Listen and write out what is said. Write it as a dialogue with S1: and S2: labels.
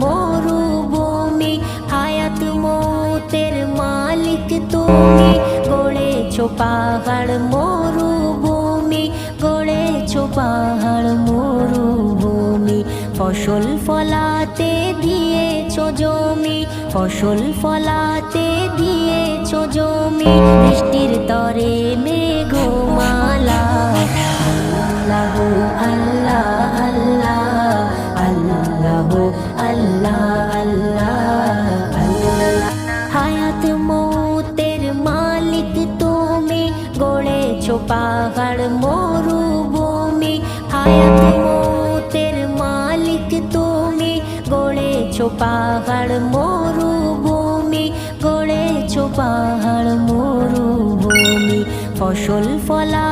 S1: মরুভূমি। হায়াত মৌতের মালিক তুমি, গড়েছো পাহাড় মরুভূমি, গড়েছো পাহাড় মরুভূমি। ফসল ফলাতে দিয়েছো জমি, ফসল ফলাতে দিয়েছো জমি, বৃষ্টির তরে মেঘমালা। আল্লাহ আল্লাহ আল্লাহ আল্লাহ আল্লাহ আল্লাহ আল্লাহ। হায়াত মৌতের মালিক তুমি, গড়েছো পাহাড় মরুভূমি। হায়াত মৌতের মালিক তুমি, গড়েছো পাহাড় মরুভূমি, গড়েছো পাহাড় মরুভূমি। ফসল ফলা